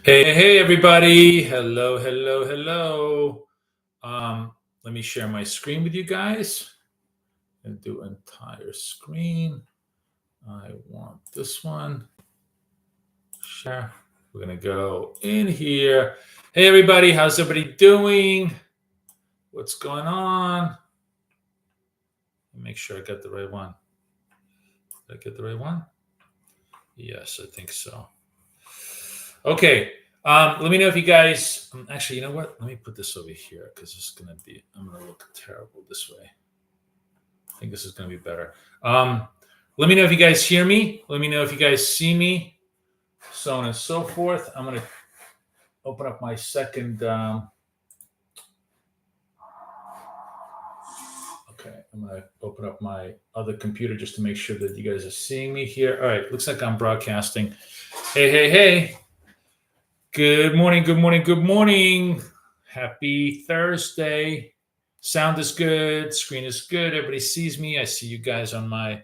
Hey, everybody. Hello, hello, hello. Let me share my screen with you guys and do entire screen. I want this one. Share. We're going to go in here. Hey, everybody. How's everybody doing? What's going on? Make sure I got the right one. Did I get the right one? Yes, I think so. Okay. Let me know if you guys actually, you know what? Let me put this over here because it's gonna be I'm gonna look terrible this way. I think this is gonna be better. Let me know if you guys hear me. Let me know if you guys see me, so on and so forth. I'm gonna open up my second okay, I'm gonna open up my other computer just to make sure that you guys are seeing me here. All right, looks like I'm broadcasting. Hey. Good morning, good morning, good morning. Happy Thursday. Sound is good, screen is good, everybody sees me. I see you guys on my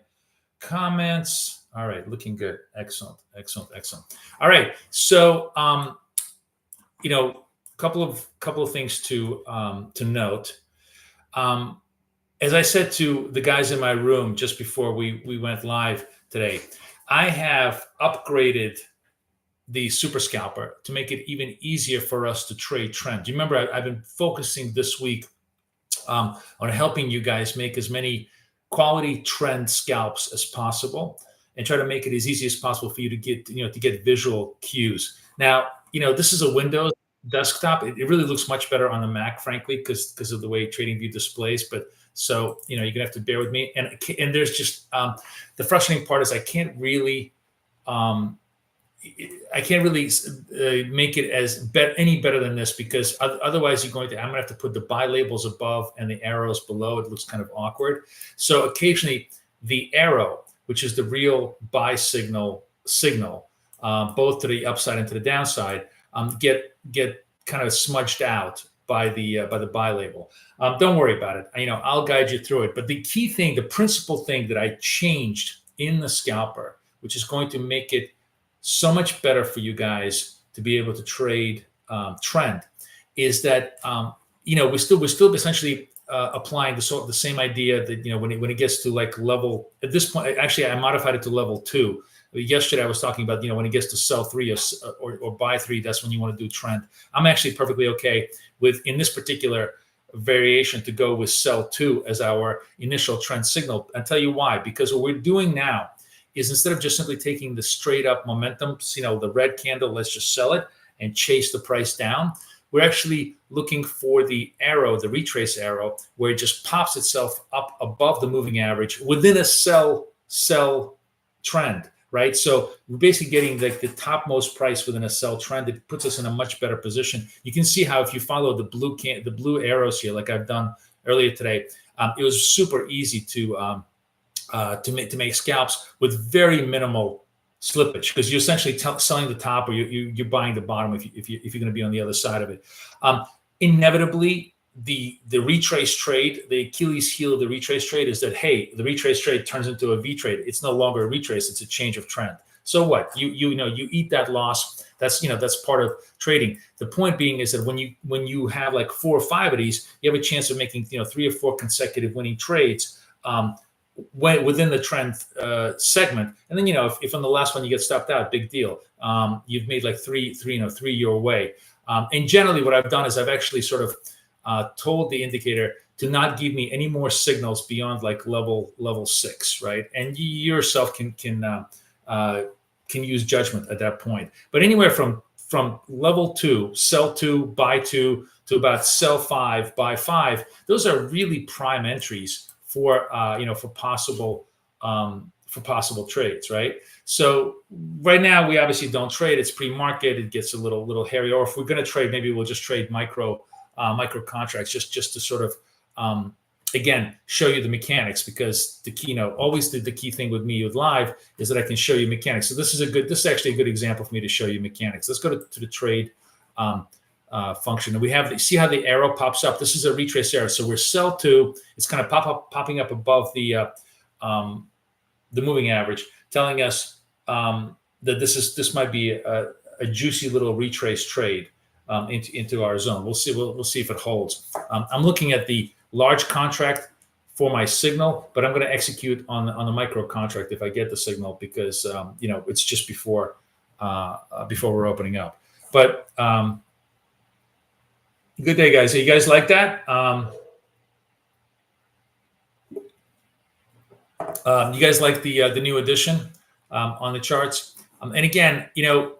comments. All right, looking good. Excellent. All right, so a couple of things to note. As I said to the guys in my room just before we went live today, I have upgraded the super scalper to make it even easier for us to trade trends. You remember I've been focusing this week on helping you guys make as many quality trend scalps as possible and try to make it as easy as possible for you to get visual cues. Now, this is a Windows desktop. It really looks much better on the Mac, frankly, because of the way TradingView displays. But so you're gonna have to bear with me. And there's just the frustrating part is I can't really make it any better than this, because otherwise I'm gonna have to put the buy labels above and the arrows below. It looks kind of awkward. So occasionally the arrow, which is the real buy signal, both to the upside and to the downside, get kind of smudged out by the buy label. Don't worry about it. I'll guide you through it. But the key thing, the principal thing that I changed in the scalper, which is going to make it so much better for you guys to be able to trade trend, is that we're still essentially applying the same idea that when it gets to like level, at this point, actually I modified it to level 2. Yesterday I was talking about when it gets to sell 3 or buy 3, that's when you want to do trend. I'm actually perfectly okay with, in this particular variation, to go with sell 2 as our initial trend signal. I'll tell you why. Because what we're doing now is, instead of just simply taking the straight up momentum, the red candle, let's just sell it and chase the price down, we're actually looking for the arrow, the retrace arrow, where it just pops itself up above the moving average within a sell trend, right? So we're basically getting the topmost price within a sell trend. It puts us in a much better position. You can see how if you follow the blue arrows here, like I've done earlier today, it was super easy to make scalps with very minimal slippage, because you're essentially selling the top, or you're buying the bottom if you're going to be on the other side of it. Inevitably, the retrace trade, the Achilles heel of the retrace trade, is that, hey, the retrace trade turns into a V trade. It's no longer a retrace; it's a change of trend. So what? You eat that loss. That's part of trading. The point being is that when you have like 4 or 5 of these, you have a chance of making 3 or 4 consecutive winning trades within the trend segment. And then if on the last one you get stopped out, big deal. You've made like three your way. And generally, what I've done is I've actually sort of told the indicator to not give me any more signals beyond like level 6, right? And you yourself can use judgment at that point. But anywhere from level 2, sell 2, buy 2, to about sell 5, buy 5, those are really prime entries for possible trades, right? So right now we obviously don't trade. It's pre-market. It gets a little hairy. Or if we're going to trade, maybe we'll just trade micro contracts, just to sort of again show you the mechanics, because the key, always the key thing with me with live is that I can show you mechanics. So this is actually a good example for me to show you mechanics. Let's go to the trade function, and we have see how the arrow pops up. This is a retrace arrow, so we're sell 2. It's kind of popping up above the moving average, telling us that this might be a juicy little retrace trade into our zone. We'll see. We'll see if it holds. I'm looking at the large contract for my signal, but I'm going to execute on the micro contract if I get the signal, because it's just before we're opening up. But good day, guys. So you guys like that? You guys like the new addition on the charts? And again, you're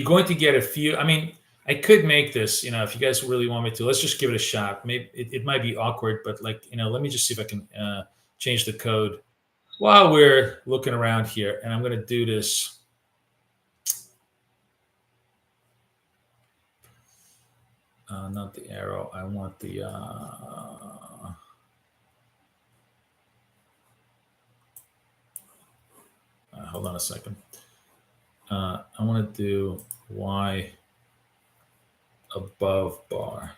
going to get a few. I mean, I could make this, if you guys really want me to. Let's just give it a shot. Maybe it might be awkward, but let me just see if I can change the code while we're looking around here. And I'm going to do this. Not the arrow. I want the. Hold on a second. I want to do Y above bar.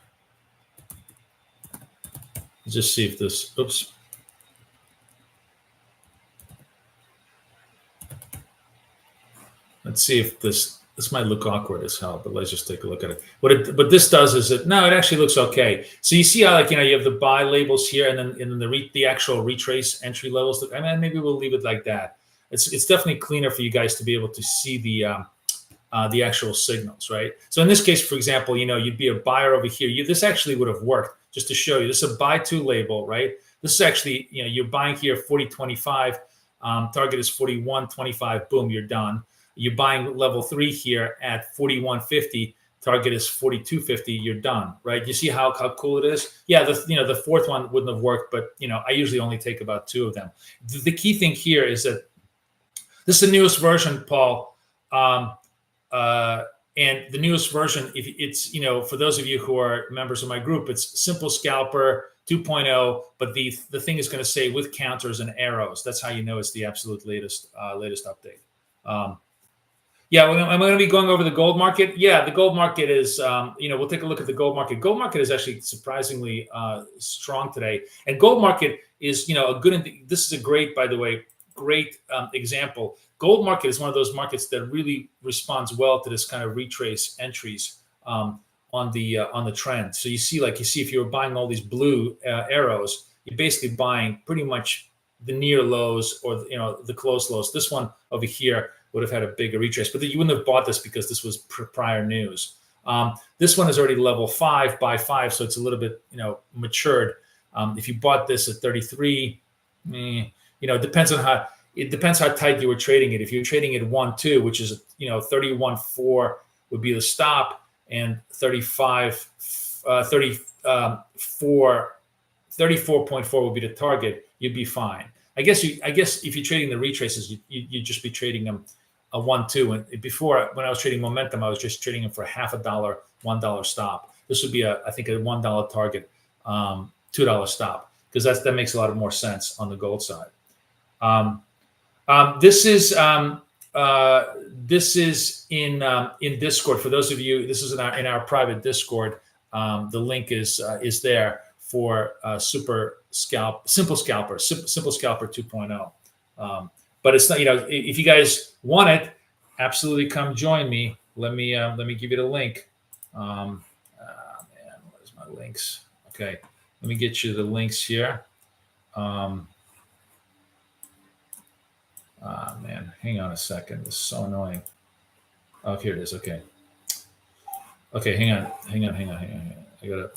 Let's just see if this. Oops. Let's see if this might look awkward as hell, but let's just take a look at it. What this does is it actually looks okay. So you see how you have the buy labels here, and then the actual retrace entry levels. I mean, maybe we'll leave it like that. It's definitely cleaner for you guys to be able to see the actual signals, right? So in this case, for example, you'd be a buyer over here. This actually would have worked, just to show you. This is a buy to label, right? This is actually, you're buying here 40.25. Target is 41.25. Boom, you're done. You're buying level 3 here at 41.50. Target is 42.50. You're done, right? You see how cool it is? Yeah, the fourth one wouldn't have worked, but I usually only take about 2 of them. The key thing here is that this is the newest version, Paul, and the newest version. If it's for those of you who are members of my group, it's Simple Scalper 2.0. But the thing is going to say with counters and arrows. That's how you know it's the absolute latest update. Yeah, I'm going to be going over the gold market. Yeah, the gold market is, we'll take a look at the gold market. Gold market is actually surprisingly strong today. And gold market is, a good, this is a great, by the way, great example. Gold market is one of those markets that really responds well to this kind of retrace entries on the trend. So you see if you were buying all these blue arrows, you're basically buying pretty much the near lows or the close lows. This one over here would have had a bigger retrace, but you wouldn't have bought this because this was prior news. This one is already level 5 by 5, so it's a little bit matured. If you bought this at 33, it depends how tight you were trading it. If you're trading at 1.2, which is 31.4 would be the stop, and 34.4 would be the target, you'd be fine. I guess if you're trading the retraces, you'd just be trading them a 1.2. And before, when I was trading momentum, I was just trading them for $0.50, $1 stop. This would be I think a $1 target, $2 stop, because that makes a lot more sense on the gold side. This is in Discord. For those of you, this is in our private Discord. The link is there for Simple Scalper 2.0. But it's not, if you guys want it, absolutely come join me. Let me give you the link. Man, where's my links? Okay, let me get you the links here. Man, hang on a second. This is so annoying. Oh, here it is. Okay, hang on. I gotta.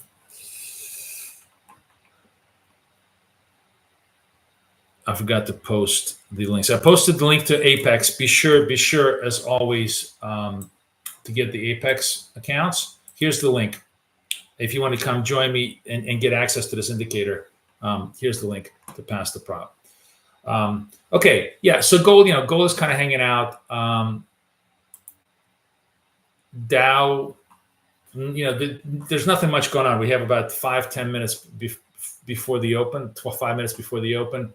I forgot to post the links. I posted the link to Apex. Be sure as always to get the Apex accounts. Here's the link. If you want to come join me and get access to this indicator, here's the link to pass the prop. Okay, yeah. So gold, gold is kind of hanging out. Dow, there's nothing much going on. We have about 5-10 minutes before the open, 5 minutes before the open.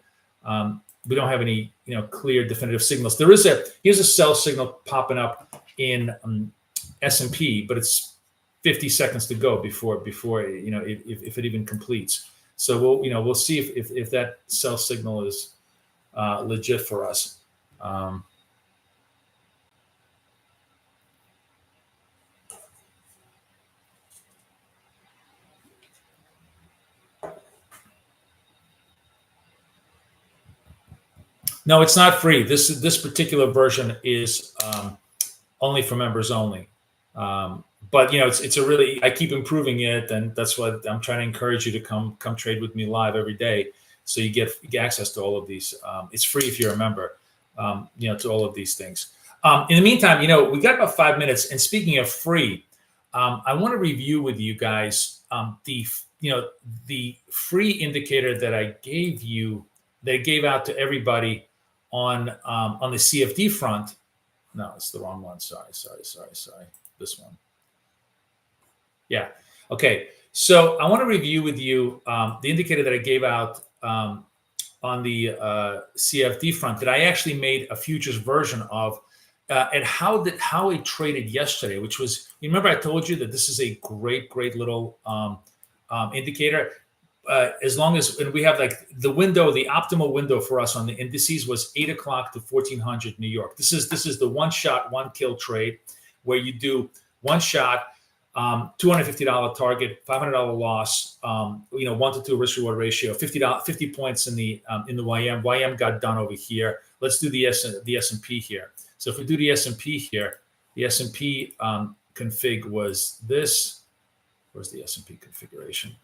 We don't have any, clear definitive signals. Here's a sell signal popping up in S&P, but it's 50 seconds to go before if it even completes. So we'll see if that sell signal is legit for us. No, it's not free. This particular version is only for members only. But it's a really, I keep improving it, and that's what I'm trying to encourage you to come trade with me live every day, so you get access to all of these. It's free if you're a member, to all of these things. In the meantime, we got about 5 minutes. And speaking of free, I want to review with you guys the free indicator that I gave out to everybody on the CFD front. No, it's the wrong one. Sorry. This one. Yeah. Okay. So I want to review with you the indicator that I gave out on the CFD front that I actually made a futures version of, and how it traded yesterday, which was, you remember I told you that this is a great little indicator. As long as, and we have like the optimal window for us on the indices was 8 o'clock to 1400 New York. This is the one shot, one kill trade where you do one shot, $250 target, $500 loss, 1 to 2 risk reward ratio, 50 points in the YM. YM got done over here. Let's do the S&P here. So if we do the S&P here, the S&P config was this. Where's the S&P configuration?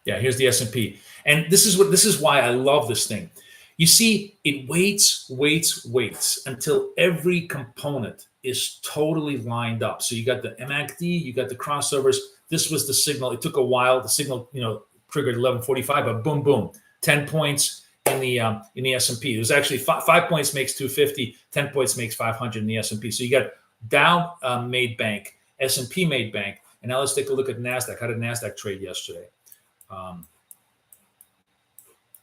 Yeah, here's the S&P. And this is why I love this thing. You see, it waits until every component is totally lined up. So you got the MACD, you got the crossovers. This was the signal. It took a while. The signal, triggered 11:45, but boom, boom, 10 points in the S&P. It was actually 5 points makes 250, 10 points makes 500 in the S&P. So you got Dow made bank, S&P made bank. And now let's take a look at Nasdaq. How did Nasdaq trade yesterday?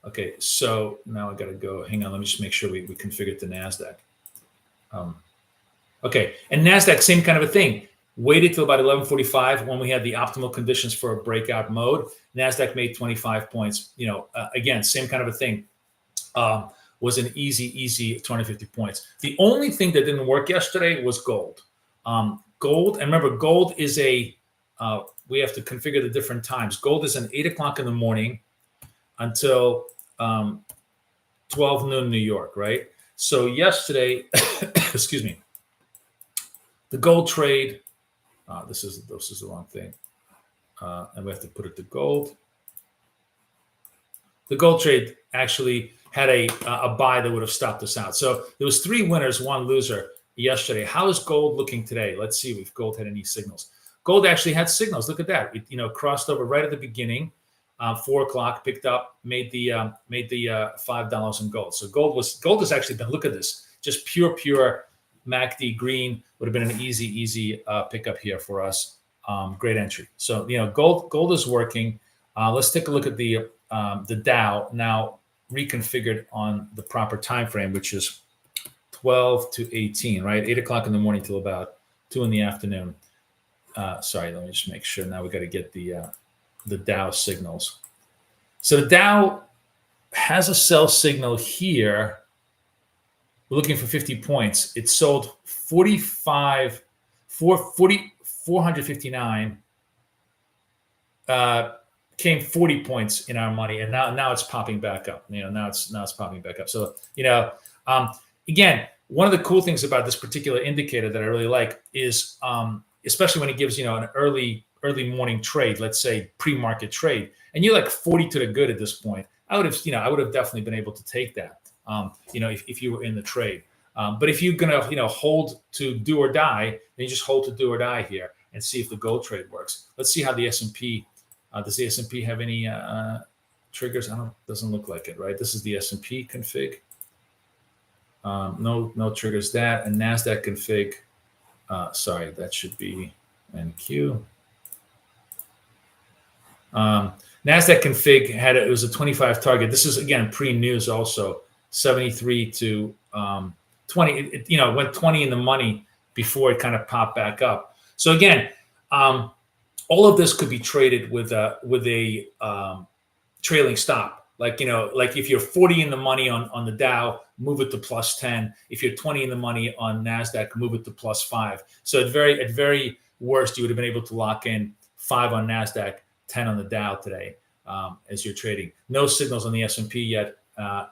Okay, so now I got to go. Hang on, let me just make sure we configured the Nasdaq. Okay, and Nasdaq, same kind of a thing. Waited till about 11:45 when we had the optimal conditions for a breakout mode. Nasdaq made 25 points. Again, same kind of a thing. Was an easy 250 points. The only thing that didn't work yesterday was gold. Gold, and remember, gold is we have to configure the different times. Gold is an 8 o'clock in the morning until 12 noon New York, right? So yesterday, excuse me, the gold trade, this is the wrong thing. And we have to put it to gold. The gold trade actually had a buy that would have stopped us out. So there was 3 winners, 1 loser yesterday. How is gold looking today? Let's see if gold had any signals. Gold actually had signals. Look at that. It crossed over right at the beginning. 4 o'clock, picked up, made the $5 in gold. So gold has actually been, look at this, just pure MACD green. Would have been an easy pickup here for us. Great entry. So gold is working. Let's take a look at the Dow now reconfigured on the proper time frame, which is 12 to 18, right? 8 o'clock in the morning till about 2 in the afternoon. Sorry, let me just make sure. Now we got to get the Dow signals. So the Dow has a sell signal here. We're looking for 50 points. It sold 459. Came 40 points in our money, and now it's popping back up. Now it's popping back up. So again, one of the cool things about this particular indicator that I really like is especially when it gives an early morning trade, let's say pre-market trade, and you're like 40 to the good at this point. I would have definitely been able to take that. If you were in the trade. But if you're gonna hold to do or die, then you just hold to do or die here and see if the gold trade works. Let's see how the S&P. Does the S&P have any triggers? Doesn't look like it, right? This is the S&P config. No triggers that. And Nasdaq config. Sorry, that should be NQ. Nasdaq config it was a 25 target. This is again pre-news also, 73 to 20. It went 20 in the money before it kind of popped back up. So again, all of this could be traded with a trailing stop. Like, like if you're 40 in the money on the Dow, move it to plus 10. If you're 20 in the money on Nasdaq, move it to plus 5. So at very worst, you would have been able to lock in 5 on Nasdaq, 10 on the Dow today as you're trading. No signals on the S&P yet,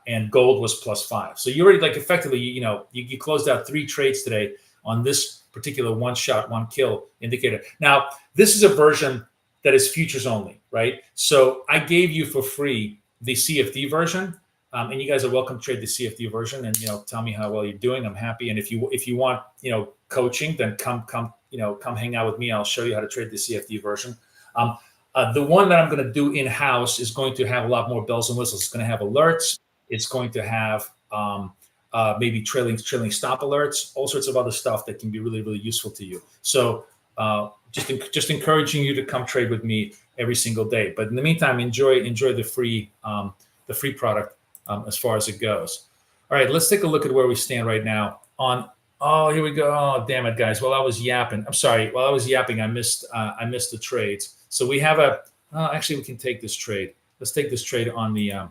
and gold was plus 5. So you already, like, effectively, you closed out 3 trades today on this particular one shot, one kill indicator. Now, this is a version that is futures only, right? So I gave you for free the CFD version, and you guys are welcome to trade the CFD version, and tell me how well you're doing. I'm happy, and if you want coaching, then come hang out with me. I'll show you how to trade the CFD version. The one that I'm going to do in house is going to have a lot more bells and whistles. It's going to have alerts. It's going to have maybe trailing stop alerts, all sorts of other stuff that can be really useful to you. So just encouraging you to come trade with me every single day. But in the meantime, enjoy the free product as far as it goes. All right, let's take a look at where we stand right now on. Oh, here we go. Oh, damn it, guys. While I was yapping, I'm sorry. While I was yapping, I missed the trades. So we have actually, we can take this trade. Let's take this trade on the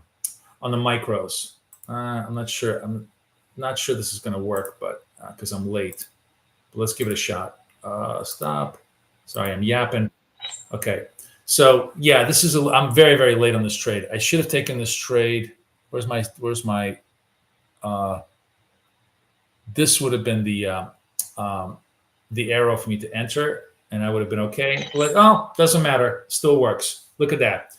micros. I'm not sure. I'm not sure this is going to work, but because I'm late. But let's give it a shot. Stop. Sorry, I'm yapping. Okay. So yeah, I'm very late on this trade. I should have taken this trade. Where's my this would have been the arrow for me to enter, and I would have been okay. Like, oh, doesn't matter, still works. Look at that.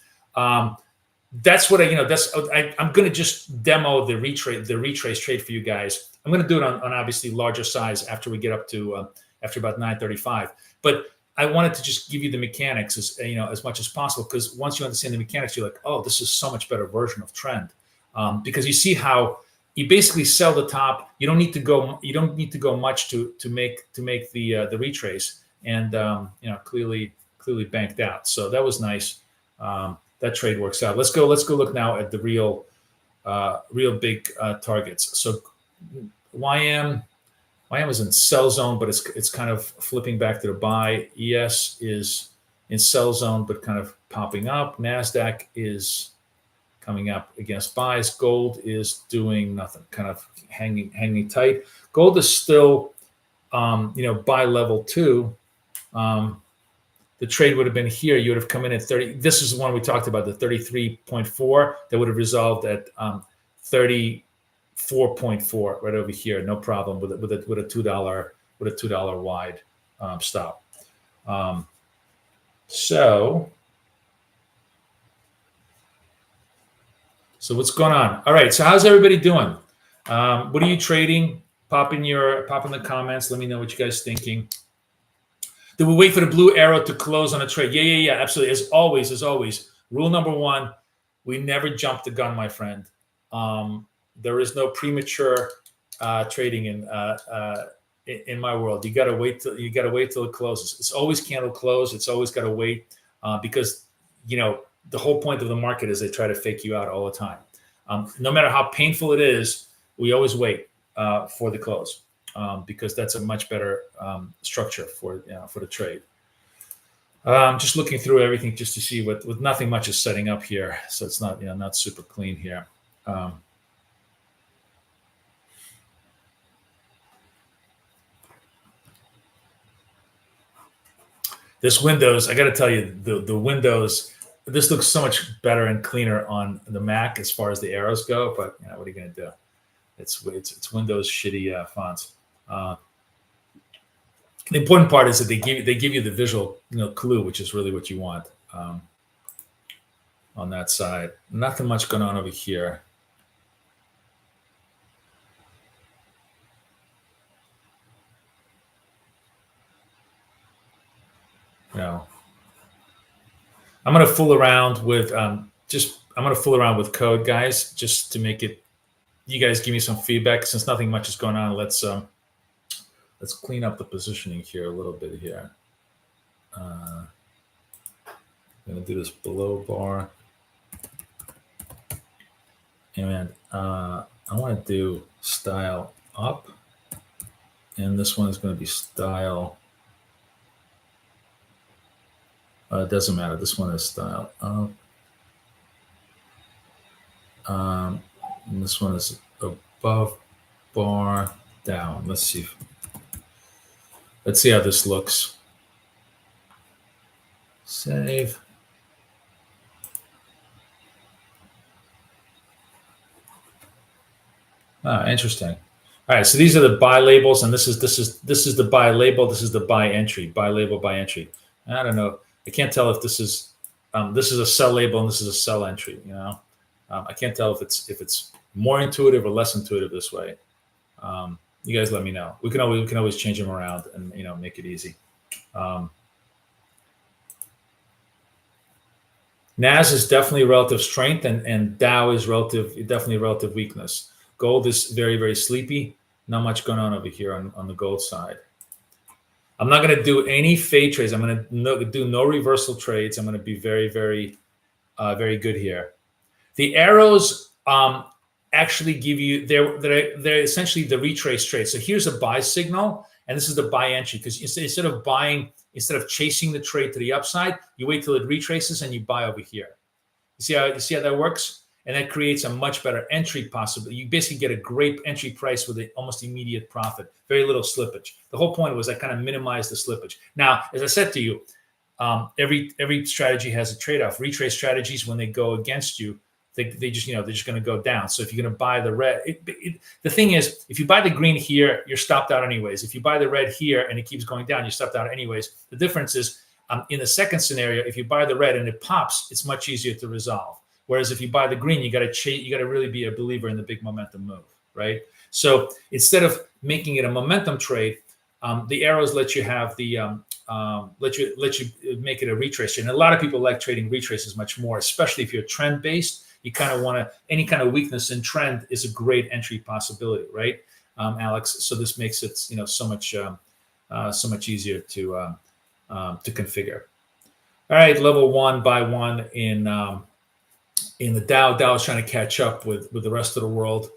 That's what I'm going to just demo the retrace trade for you guys. I'm going to do it on obviously larger size after we get up to after about 9:35. But I wanted to just give you the mechanics as much as possible, because once you understand the mechanics, you're like, oh, this is so much better version of trend, because you see how you basically sell the top. You don't need to go much to make the retrace, and clearly banked out. So that was nice. That trade works out. Let's go look now at the real big targets. So YM is in sell zone, but it's kind of flipping back to the buy. ES is in sell zone, but kind of popping up. Nasdaq is coming up against buys. Gold is doing nothing, kind of hanging tight. Gold is still, buy level 2. The trade would have been here. You would have come in at 30. This is the one we talked about, the 33.4. That would have resolved at 34.4 right over here. No problem with a $2 wide stop. So what's going on? All right. So how's everybody doing? What are you trading? Pop in the comments. Let me know what you guys thinking. Did we wait for the blue arrow to close on a trade? Yeah, absolutely. As always, rule number 1, we never jump the gun, my friend. There is no premature trading in my world. You gotta wait till it closes. It's always candle close. It's always gotta wait because the whole point of the market is they try to fake you out all the time. No matter how painful it is, we always wait for the close. Because that's a much better structure for the trade. Just looking through everything just to see with nothing much is setting up here, so it's not not super clean here. This Windows, I got to tell you, the Windows. This looks so much better and cleaner on the Mac as far as the arrows go. But what are you going to do? It's Windows shitty fonts. The important part is that they give you the visual clue, which is really what you want on that side. Nothing much going on over here. I'm gonna fool around with code, guys, just to make it. You guys give me some feedback. Since nothing much is going on, let's clean up the positioning here a little bit here. I'm gonna do this below bar, and I want to do style up, and this one is going to be style It doesn't matter. This one is style up. And this one is above bar down. Let's see. Let's see how this looks. Save. Interesting. All right, so these are the buy labels, and this is the buy label. This is the buy entry. Buy label, buy entry. I don't know. I can't tell if this is a sell label and this is a sell entry. You know, I can't tell if it's more intuitive or less intuitive this way. You guys let me know. We can always change them around and make it easy. NAS is definitely relative strength, and Dow is definitely relative weakness. Gold is very, very sleepy. Not much going on over here on the gold side. I'm not going to do any fade trades. I'm going to do no reversal trades. I'm going to be very, very, very good here. The arrows actually give you they're essentially the retrace trade. So here's a buy signal, and this is the buy entry, because instead of chasing the trade to the upside, you wait till it retraces and you buy over here. You see how that works? And that creates a much better entry possibility. You basically get a great entry price with an almost immediate profit, very little slippage. The whole point was I kind of minimized the slippage. Now, as I said to you, every strategy has a trade-off. Retrace strategies, when they go against you, they just they're just going to go down. So if you're going to buy the red, the thing is, if you buy the green here, you're stopped out anyways. If you buy the red here and it keeps going down, you're stopped out anyways. The difference is, in the second scenario, if you buy the red and it pops, it's much easier to resolve. Whereas if you buy the green, you got to really be a believer in the big momentum move, right? So instead of making it a momentum trade, the arrows let you have the let you make it a retrace. And a lot of people like trading retraces much more, especially if you're trend based. You kind of want to, any kind of weakness in trend is a great entry possibility, right, Alex? So this makes it so much easier to configure. All right, level one by one in the Dow. Dow is trying to catch up with the rest of the world.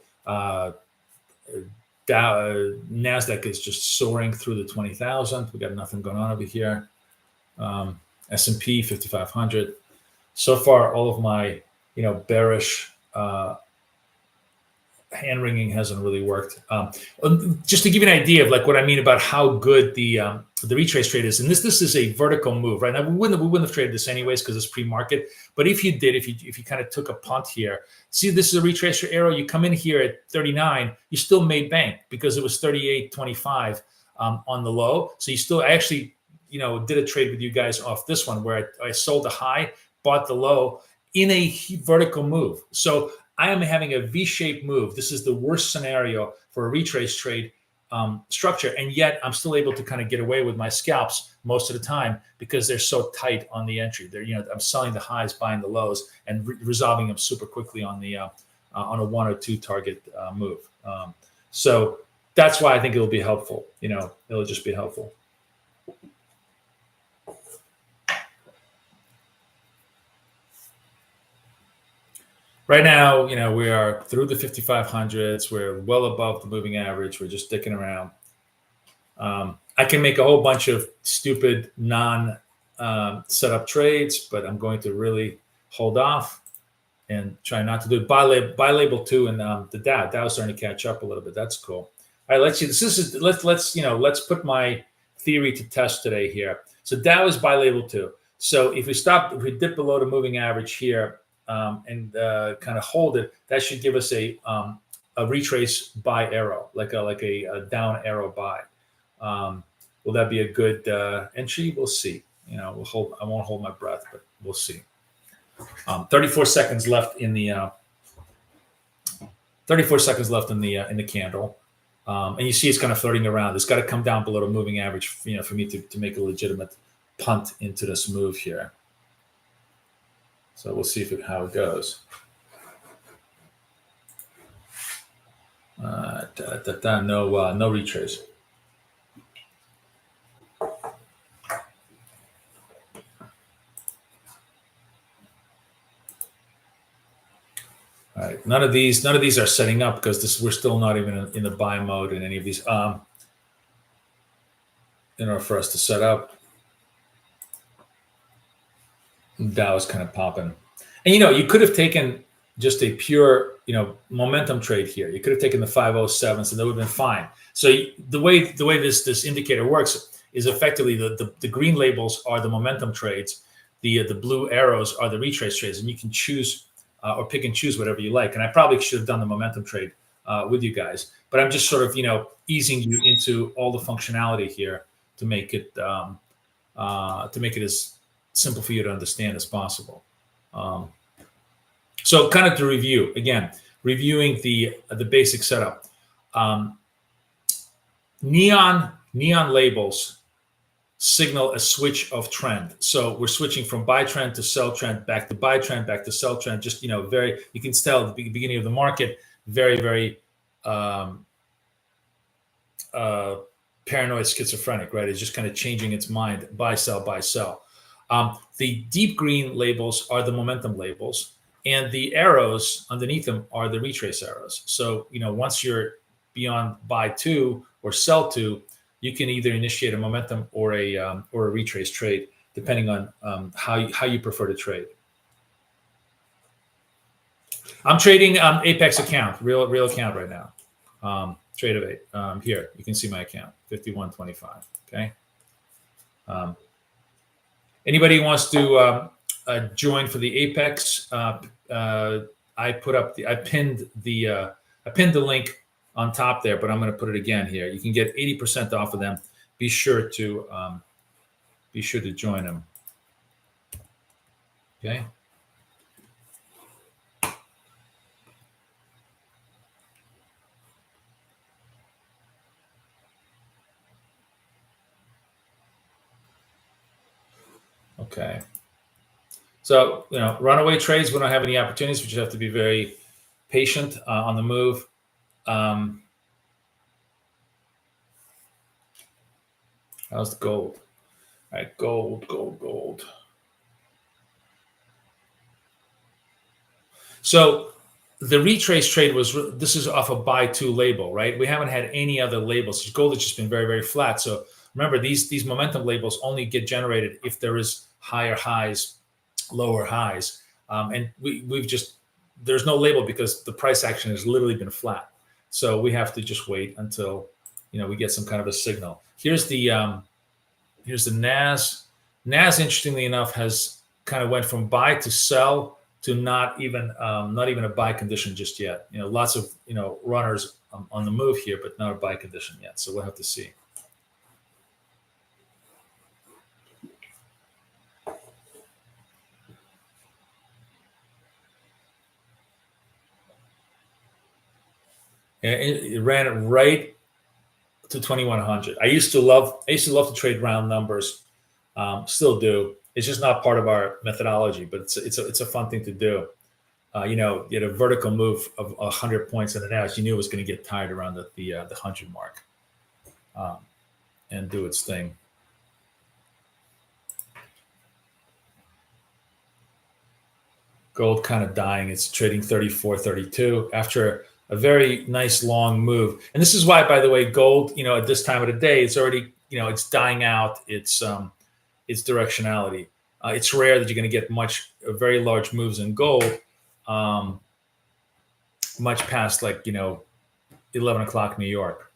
Nasdaq is just soaring through the 20,000. We got nothing going on over here. S&P 5,500. So far, all of my bearish hand wringing hasn't really worked. Just to give you an idea of like what I mean about how good the retrace trade is, and this is a vertical move, right? Now we wouldn't have traded this anyways because it's pre-market. But if you did, if you kind of took a punt here, see this is a retrace arrow. You come in here at 39, you still made bank because it was 38.25 on the low. So I actually did a trade with you guys off this one where I sold the high, bought the low in a vertical move. So I am having a V-shaped move. This is the worst scenario for a retrace trade structure, and yet I'm still able to kind of get away with my scalps most of the time because they're so tight on the entry. I'm selling the highs, buying the lows, and resolving them super quickly on a 1 or 2 target move. So that's why I think it'll be helpful. It'll just be helpful. Right now, we are through the 5,500s. We're well above the moving average. We're just sticking around. I can make a whole bunch of stupid non-setup trades, but I'm going to really hold off and try not to do it. Buy label 2 and the Dow. Dow's starting to catch up a little bit. That's cool. All right, let's see. Let's put my theory to test today here. So Dow is buy label 2. So if we dip below the moving average here, and kind of hold it, that should give us a retrace buy arrow, like a down arrow buy. Will that be a good entry? We'll see. I won't hold my breath, but we'll see. 34 seconds left in the 34 seconds left in the candle, and you see it's kind of flirting around. It's got to come down below the moving average, for me to make a legitimate punt into this move here. So we'll see how it goes. No retrace. All right, none of these are setting up because we're still not even in the buy mode in any of these. In order for us to set up. Dow is kind of popping. And, you know, you could have taken just a pure, you know, momentum trade here. You could have taken the 507s and that would have been fine. So the way this indicator works is effectively the green labels are the momentum trades. The blue arrows are the retrace trades, and you can choose or pick and choose whatever you like. And I probably should have done the momentum trade with you guys, but I'm just sort of, you know, easing you into all the functionality here to make it as simple for you to understand as possible. So kind of to review, again, reviewing the basic setup. Neon labels signal a switch of trend. So we're switching from buy trend to sell trend, back to buy trend, back to sell trend. Just, you know, you can tell at the beginning of the market, very paranoid, schizophrenic, right? It's just kind of changing its mind, buy, sell, buy, sell. The deep green labels are the momentum labels, and the arrows underneath them are the retrace arrows. So, you know, once you're beyond buy two or sell two, you can either initiate a momentum or a retrace trade, depending on how you prefer to trade. I'm trading Apex account, real account right now. Trade of 8. Here you can see my account, 51.25. Okay. Anybody who wants to join for the Apex? I pinned the link on top there, but I'm going to put it again here. You can get 80% off of them. Be sure to join them. Okay. Okay. So, you know, runaway trades, we don't have any opportunities. We just have to be very patient on the move. How's the gold? All right, gold. So the retrace trade this is off a buy two label, right? We haven't had any other labels. Gold has just been very flat. So remember, these momentum labels only get generated if there is higher highs, lower highs, and there's no label because the price action has literally been flat. So we have to just wait until, you know, we get some kind of a signal. Here's the NAS. NAS, interestingly enough, has kind of went from buy to sell to not even a buy condition just yet. You know, lots of, you know, runners on the move here, but not a buy condition yet. So we'll have to see. And it ran it right to 2100. I used to love to trade round numbers. Still do. It's just not part of our methodology, but it's a fun thing to do. You know, you had a vertical move of 100 points in the Nasdaq. You knew it was going to get tired around the 100 mark, and do its thing. Gold kind of dying. It's trading 34.32 after a very nice long move. And this is why, by the way, gold, you know, at this time of the day, it's already, you know, it's dying out. Its directionality. It's rare that you're going to get very large moves in gold, much past, like, you know, 11 o'clock New York.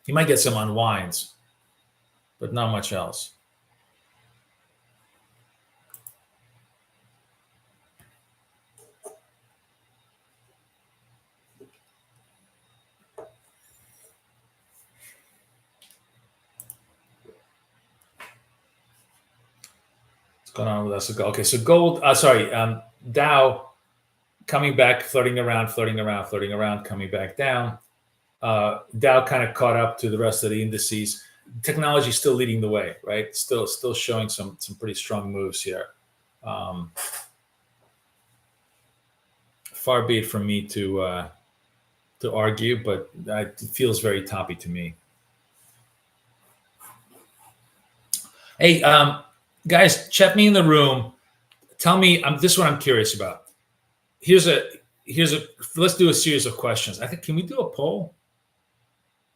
You might get some unwinds, but not much else. What's going on with us? Okay, so gold, Dow coming back, flirting around, coming back down. Dow kind of caught up to the rest of the indices. Technology still leading the way, right? Still showing some pretty strong moves here. Far be it from me to argue, but it feels very toppy to me. Hey, guys, chat me in the room. Tell me, this is what I'm curious about. Let's do a series of questions. I think, can we do a poll?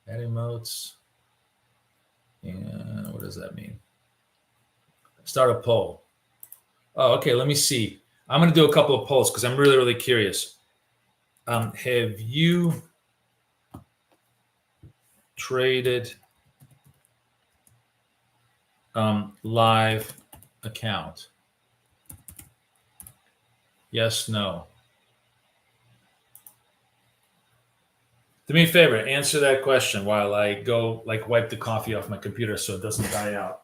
Add emotes. Yeah, what does that mean? Start a poll. Oh, okay. Let me see. I'm going to do a couple of polls because I'm really, really curious. Have you traded live account? Yes, no. Do me a favor, answer that question while I go like wipe the coffee off my computer so it doesn't die out.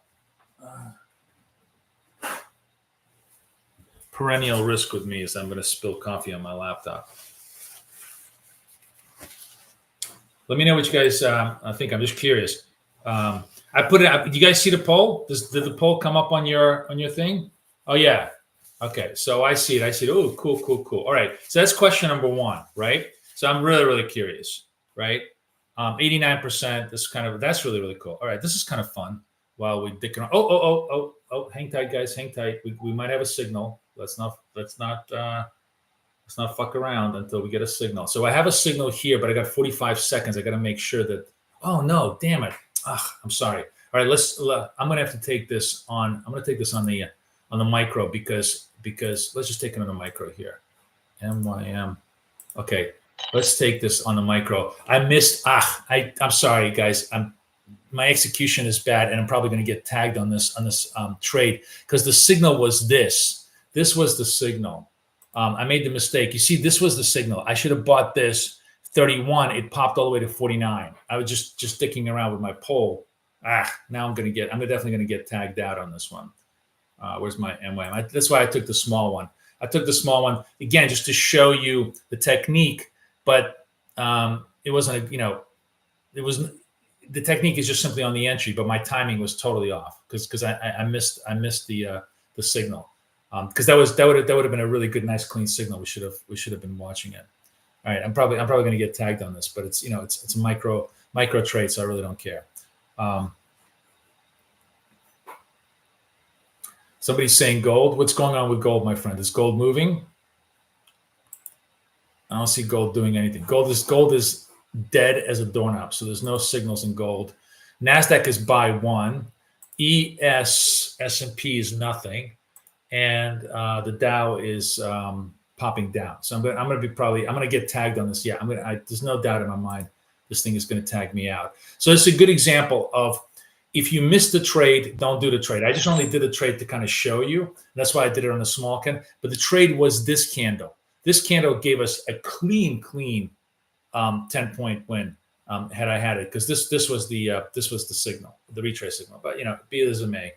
Perennial risk with me is I'm going to spill coffee on my laptop. Let me know what you guys think. I'm just curious. I put it. Do you guys see the poll? Did the poll come up on your thing? Oh yeah. Okay. So I see it. I see it. Oh, cool, cool, cool. All right. So that's question number one, right? So I'm really, really curious, right? 89%. That's really, really cool. All right. This is kind of fun while we dick around. Oh. Hang tight, guys. Hang tight. We might have a signal. Let's not fuck around until we get a signal. So I have a signal here, but I got 45 seconds. I got to make sure that. Oh no! Damn it! I'm sorry. All right, I'm gonna have to take this on. I'm gonna take this on the micro because let's just take it on the micro here. MYM. Okay, let's take this on the micro. I missed. I'm sorry, guys. My execution is bad, and I'm probably going to get tagged on this trade because the signal was this. This was the signal. I made the mistake. You see, this was the signal. I should have bought this 31. It popped all the way to 49. I was just sticking around with my pole. Now I'm definitely going to get tagged out on this one. Where's my MYM? That's why I took the small one. I took the small one again just to show you the technique, but it wasn't. It was the technique is just simply on the entry, but my timing was totally off because I missed the signal. Because that would have been a really good, nice, clean signal. We should have been watching it. All right, I'm probably going to get tagged on this, but it's it's a micro trade, so I really don't care. Somebody's saying gold. What's going on with gold, my friend? Is gold moving? I don't see gold doing anything. Gold is dead as a doorknob, so there's no signals in gold. Nasdaq is buy one. S&P is nothing. And the Dow is popping down. So I'm gonna get tagged on this. Yeah, there's no doubt in my mind this thing is going to tag me out. So it's a good example of if you miss the trade, don't do the trade. I just only did the trade to kind of show you. That's why I did it on the small can. But the trade was this candle. This candle gave us a clean 10-point win had I had it, because this was the signal, the retrace signal. But be it as it may.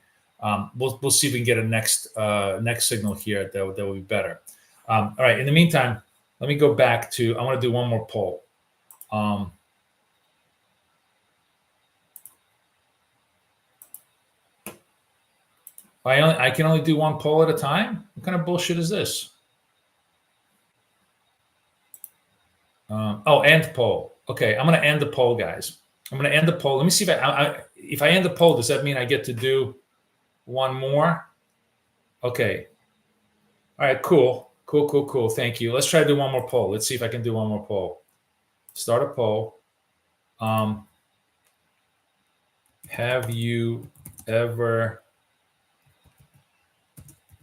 We'll see if we can get a next signal here that will be better. All right. In the meantime, let me go back to. I want to do one more poll. I can only do one poll at a time. What kind of bullshit is this? End poll. Okay, I'm going to end the poll, guys. I'm going to end the poll. Let me see if I end the poll. Does that mean I get to do one more? Okay. All right, cool. Thank you. Let's try to do one more poll. Let's see if I can do one more poll. Start a poll. Have you ever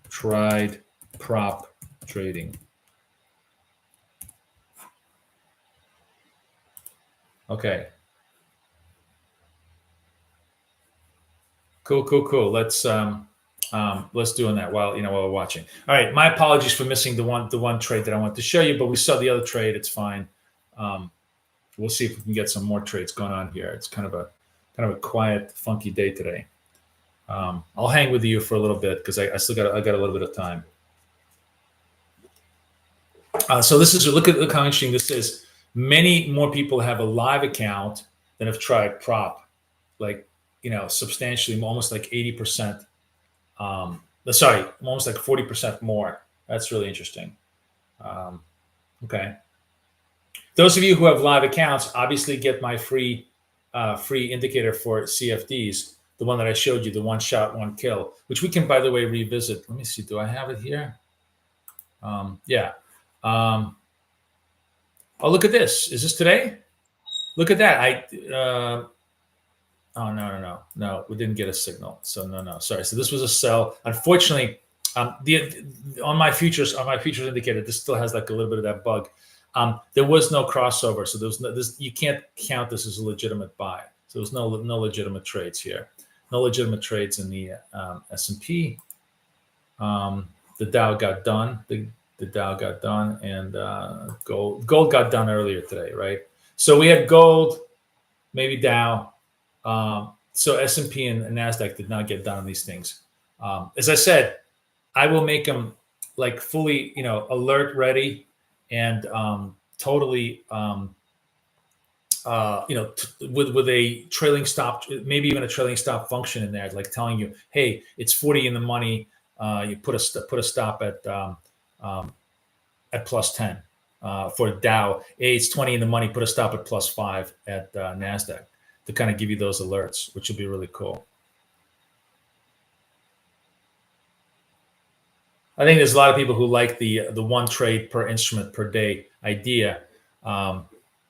tried prop trading? Okay. Cool. Let's do that while we're watching. All right. My apologies for missing the one trade that I wanted to show you, but we saw the other trade. It's fine. We'll see if we can get some more trades going on here. It's kind of a quiet, funky day today. I'll hang with you for a little bit because I got a little bit of time. So look how interesting this is. Many more people have a live account than have tried prop, substantially, almost like 80%. Almost like 40% more. That's really interesting. Okay. Those of you who have live accounts obviously get my free indicator for CFDs, the one that I showed you, the one shot, one kill, which we can, by the way, revisit. Let me see. Do I have it here? Yeah. Oh, look at this. Is this today? Look at that. Oh, no. We didn't get a signal. So no. Sorry. So this was a sell. Unfortunately, On my futures indicator, this still has like a little bit of that bug. There was no crossover, so there's no, you can't count this as a legitimate buy. So there's no legitimate trades here, no legitimate trades in the S&P. The Dow got done. The Dow got done, and gold got done earlier today, right? So we had gold, maybe Dow. So S&P and Nasdaq did not get done on these things. As I said, I will make them like fully, alert, ready, and totally, with a trailing stop, maybe even a trailing stop function in there, like telling you, hey, it's 40 in the money. You put a stop at plus 10 for Dow. Hey, it's 20 in the money. Put a stop at plus 5 at Nasdaq to kind of give you those alerts, which will be really cool. I think there's a lot of people who like the one trade per instrument per day idea, and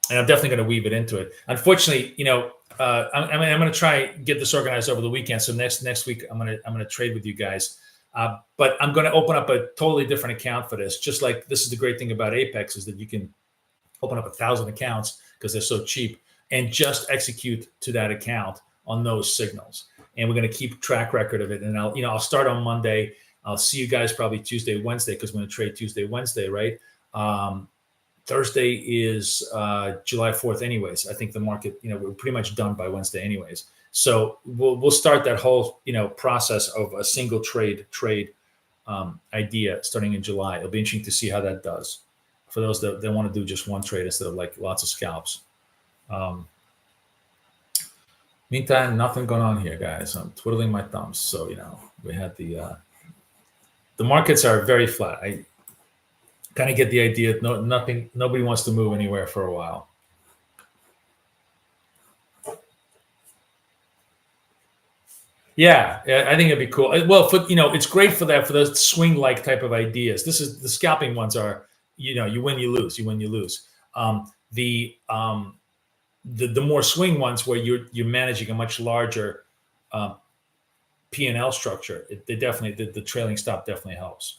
I'm definitely going to weave it into it. Unfortunately, I'm going to try get this organized over the weekend. So next week, I'm going to trade with you guys. But I'm going to open up a totally different account for this. Just like this is the great thing about Apex is that you can open up 1,000 accounts because they're so cheap and just execute to that account on those signals. And we're going to keep track record of it. And I'll start on Monday. I'll see you guys probably Tuesday, Wednesday, because we're going to trade Tuesday, Wednesday, right? Thursday is July 4th anyways. I think the market, we're pretty much done by Wednesday anyways. So we'll start that whole, process of a single trade idea starting in July. It'll be interesting to see how that does for those that want to do just one trade instead of like lots of scalps. Meantime, nothing going on here, guys. I'm twiddling my thumbs. So, we had the markets are very flat. I kind of get the idea. Nobody wants to move anywhere for a while. Yeah, I think it'd be cool. Well, it's great for those swing-like type of ideas. This is the scalping ones are, you win, you lose, you win, you lose. The more swing ones where you're managing a much larger P&L structure, they definitely the trailing stop definitely helps.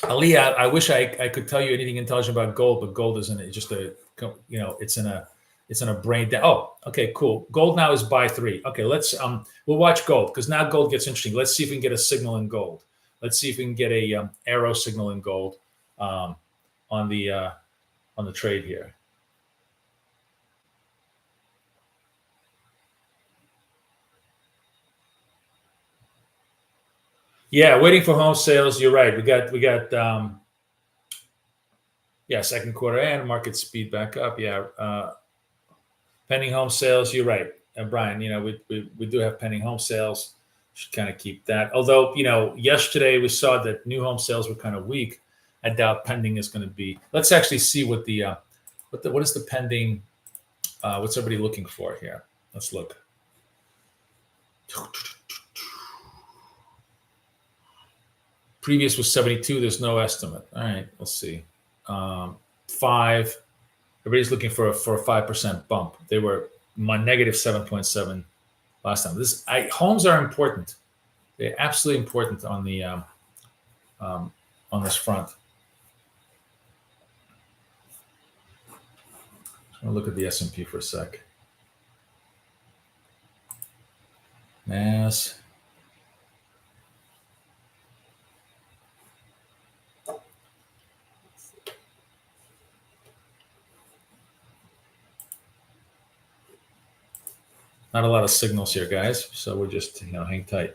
Aliyah, I wish I could tell you anything intelligent about gold, but gold isn't it. Just it's in a brain down. Oh, okay, cool. Gold now is buy 3. Okay, let's we'll watch gold because now gold gets interesting. Let's see if we can get a signal in gold. Let's see if we can get a arrow signal in gold on the trade here. Yeah, waiting for home sales. You're right. We got second quarter and market speed back up. Yeah. Pending home sales, you're right, Brian. We do have pending home sales. Should kind of keep that. Although yesterday we saw that new home sales were kind of weak. I doubt pending is going to be. Let's actually see what is the pending. What's everybody looking for here? Let's look. Previous was 72. There's no estimate. All right, let's see. 5. Everybody's looking for a 5% bump. They were negative 7.7 last time. Homes are important. They're absolutely important on the on this front. I'm gonna look at the S&P for a sec. Nas. Not a lot of signals here, guys. So we're just, hang tight.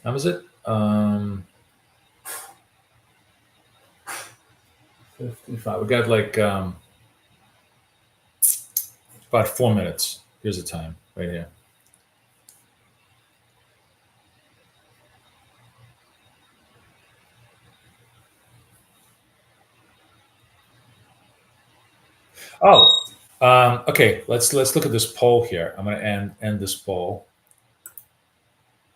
How is it? 55. We got like about 4 minutes. Here's the time right here. Oh, okay. Let's look at this poll here. I'm going to end this poll.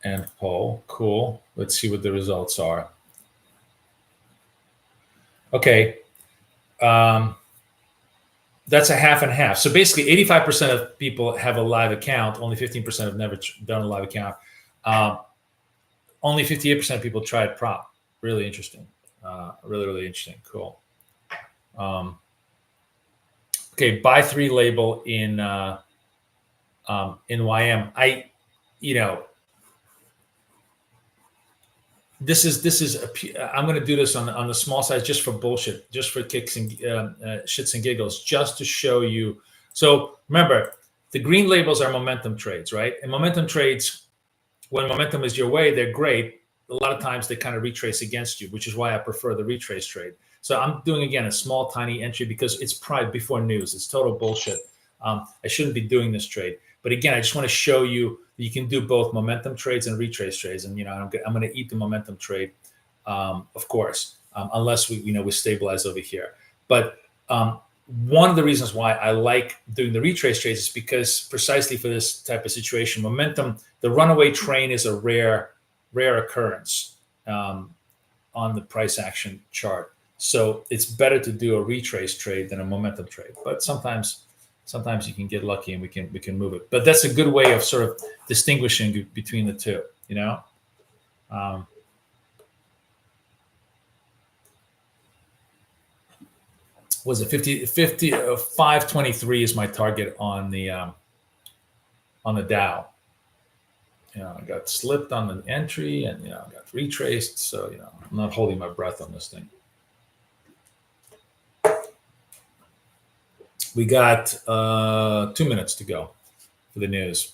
End poll. Cool. Let's see what the results are. Okay. That's a half and half. So basically 85% of people have a live account. Only 15% have never done a live account. Only 58% of people tried prop. Really interesting. Really, really interesting. Cool. Okay. Buy 3 label in YM. This is I'm going to do this on the small side just for bullshit, just for kicks and shits and giggles, just to show you. So remember, the green labels are momentum trades, right? And momentum trades, when momentum is your way, they're great. A lot of times they kind of retrace against you, which is why I prefer the retrace trade. So I'm doing, again, a small, tiny entry because it's probably before news. It's total bullshit. I shouldn't be doing this trade. But again, I just want to show you that you can do both momentum trades and retrace trades. And, I'm going to eat the momentum trade, of course, unless we stabilize over here. But one of the reasons why I like doing the retrace trades is because precisely for this type of situation, momentum, the runaway train is a rare occurrence on the price action chart. So it's better to do a retrace trade than a momentum trade. But sometimes you can get lucky and we can move it. But that's a good way of sort of distinguishing between the two, Was it 523 is my target on the Dow. I got slipped on the entry and I got retraced. So I'm not holding my breath on this thing. We got 2 minutes to go for the news.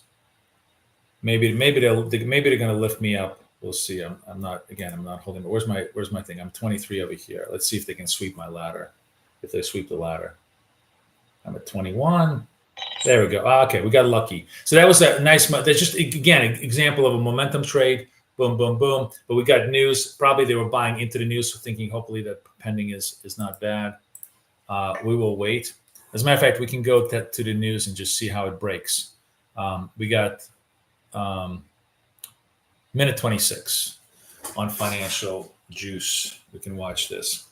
Maybe they're going to lift me up. We'll see. I'm not holding. Where's my thing? I'm 23 over here. Let's see if they can sweep my ladder. If they sweep the ladder, I'm at 21. There we go. Okay, we got lucky. So that was a nice. That's just, again, an example of a momentum trade. Boom, boom, boom. But we got news. Probably they were buying into the news, thinking hopefully that pending is not bad. We will wait. As a matter of fact, we can go to the news and just see how it breaks. We got minute 26 on financial juice. We can watch this.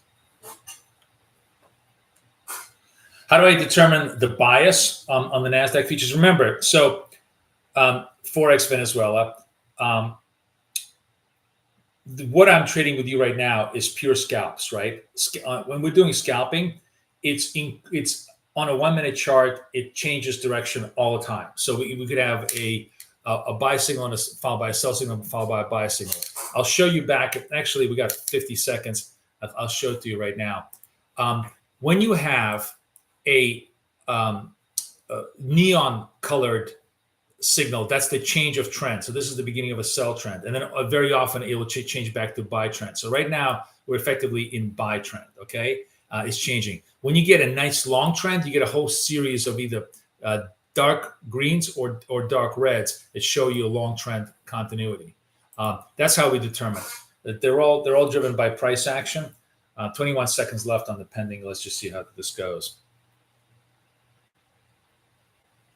How do I determine the bias on the Nasdaq futures? Remember, so forex Venezuela. What I'm trading with you right now is pure scalps, right? When we're doing scalping, it's on a 1 minute chart. It changes direction all the time. So we could have a buy signal followed by a sell signal followed by a buy signal. I'll show you back. Actually, we got 50 seconds. I'll show it to you right now. When you have a neon colored signal, that's the change of trend. So this is the beginning of a sell trend. And then very often it will change back to buy trend. So right now we're effectively in buy trend, okay? It's changing. When you get a nice long trend, you get a whole series of either dark greens or dark reds that show you a long trend continuity. That's how we determine that they're all driven by price action. 21 seconds left on the pending. Let's just see how this goes.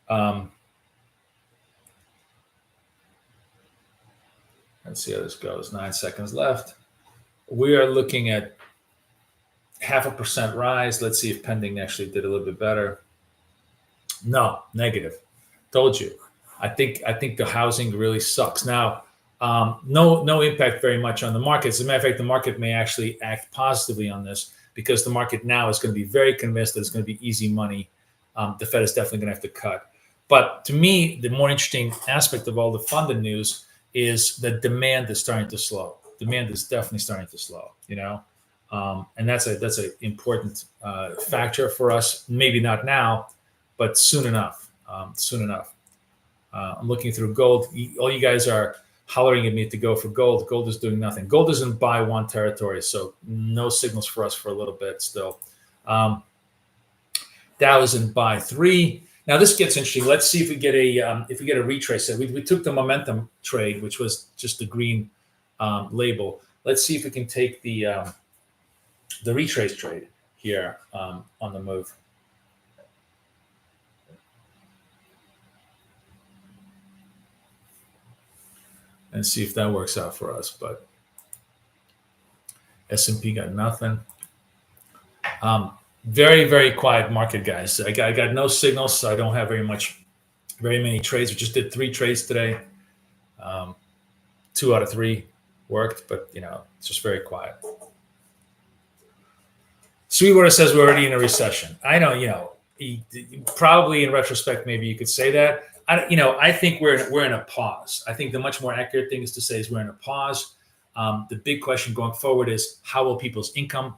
Let's see how this goes. 9 seconds left. We are looking at 0.5% rise. Let's see if pending actually did a little bit better. No, negative. Told you. I think the housing really sucks. Now, no impact very much on the market. As a matter of fact, the market may actually act positively on this because the market now is going to be very convinced that it's going to be easy money. The Fed is definitely going to have to cut. But to me, the more interesting aspect of all the funded news is that demand is starting to slow. Demand is definitely starting to slow, and that's an important factor for us. Maybe not now, but soon enough. I'm looking through gold. All you guys are hollering at me to go for gold. Gold is doing nothing. Gold is in buy one territory, so no signals for us for a little bit still. Dow is in buy 3. Now this gets interesting. Let's see if we get a retrace. We took the momentum trade, which was just the green label. Let's see if we can take the retrace trade here on the move. And see if that works out for us. But S&P got nothing. Very, very quiet market, guys. I got no signals, so I don't have very many trades. We just did 3 trades today. 2 out of 3 worked, but it's just very quiet. Sweetwater says we're already in a recession. I know, probably in retrospect, maybe you could say that. I think we're in a pause. I think the much more accurate thing is to say is we're in a pause. The big question going forward is how will people's income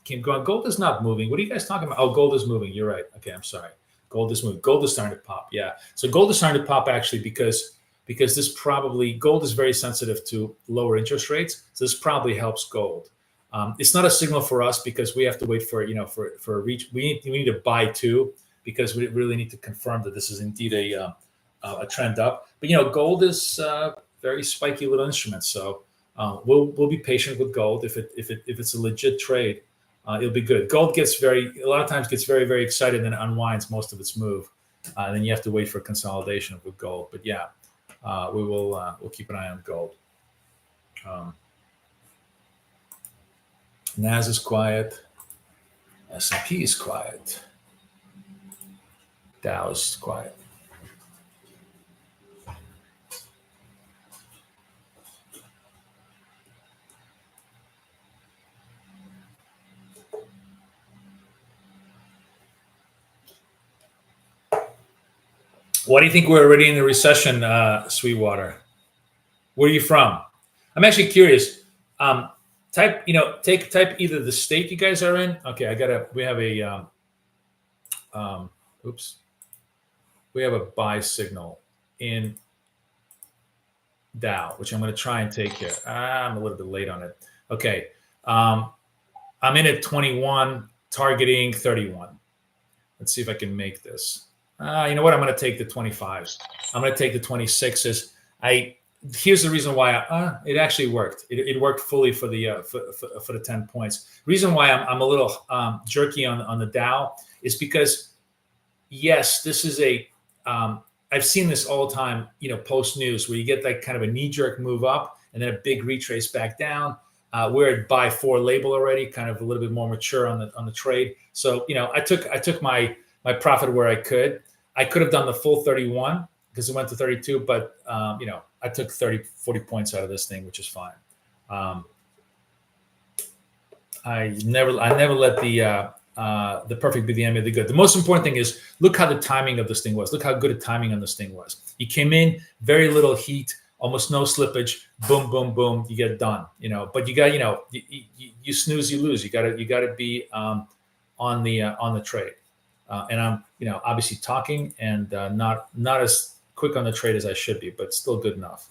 keep going? Gold is not moving. What are you guys talking about? Oh, gold is moving. You're right. Okay, I'm sorry. Gold is moving. Gold is starting to pop. Yeah. So gold is starting to pop actually because gold is very sensitive to lower interest rates. So this probably helps gold. It's not a signal for us because we have to wait for a reach. We need to buy too because we really need to confirm that this is indeed a trend up. But gold is very spiky little instrument. So we'll be patient with gold. If it's a legit trade, it'll be good. Gold a lot of times gets very, very excited and unwinds most of its move. And then you have to wait for consolidation with gold. But yeah, we'll keep an eye on gold. NAS is quiet. S&P is quiet. Dow is quiet. Why do you think we're already in a recession, Sweetwater? Where are you from? I'm actually curious. Type either the state you guys are in. Okay, we have a buy signal in Dow, which I'm going to try and take here. I'm a little bit late on it. Okay, I'm in at 21, targeting 31. Let's see if I can make this. You know what? I'm going to take the 25s. I'm going to take the 26s. Here's the reason why it actually worked. It worked fully for the 10 points. Reason why I'm a little jerky on the Dow is because yes, this is I've seen this all the time. Post news where you get that kind of a knee jerk move up and then a big retrace back down. We're at buy 4 label already, kind of a little bit more mature on the trade. So I took my profit where I could. I could have done the full 31 because it went to 32, but I took 40 points out of this thing, which is fine. I never let the perfect be the enemy of the good. The most important thing is look how the timing of this thing was. Look how good a timing on this thing was. You came in, very little heat, almost no slippage, boom, boom, boom, you get done. But you got you snooze, you lose. You got to be on the trade. And I'm obviously talking and not as quick on the trade as I should be, but still good enough.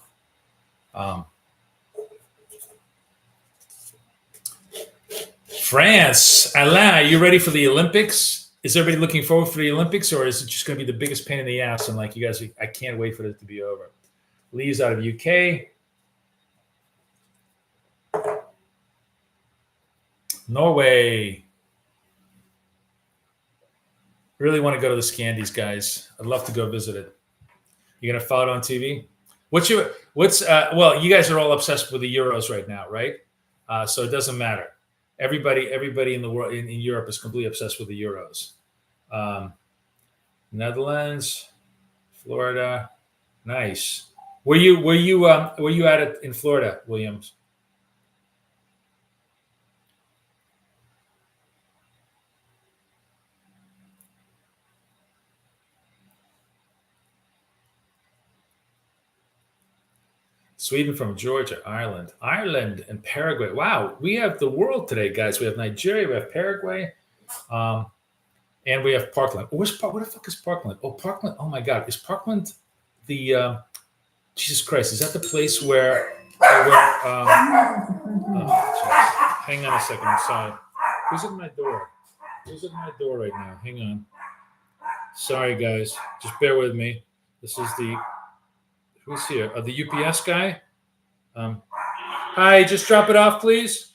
France, Alain, are you ready for the Olympics? Is everybody looking forward for the Olympics, or is it just going to be the biggest pain in the ass? And like you guys, I can't wait for it to be over. Lee's out of UK. Norway. Really want to go to the Scandies, guys. I'd love to go visit it. You're gonna follow it on TV? Well, you guys are all obsessed with the Euros right now, right? So it doesn't matter. Everybody in the world in Europe is completely obsessed with the Euros. Netherlands, Florida, nice. Were you at it in Florida, Williams? Sweden from Georgia, Ireland and Paraguay. Wow, we have the world today, guys. We have Nigeria, we have Paraguay, and we have Parkland. Where the fuck is Parkland? Oh, Parkland. Oh my God, is Parkland the? Jesus Christ, is that the place where hang on a second. I'm sorry. Who's at my door? Who's at my door right now? Hang on. Sorry, guys. Just bear with me. This is who's here? The UPS guy? Hi, just drop it off, please.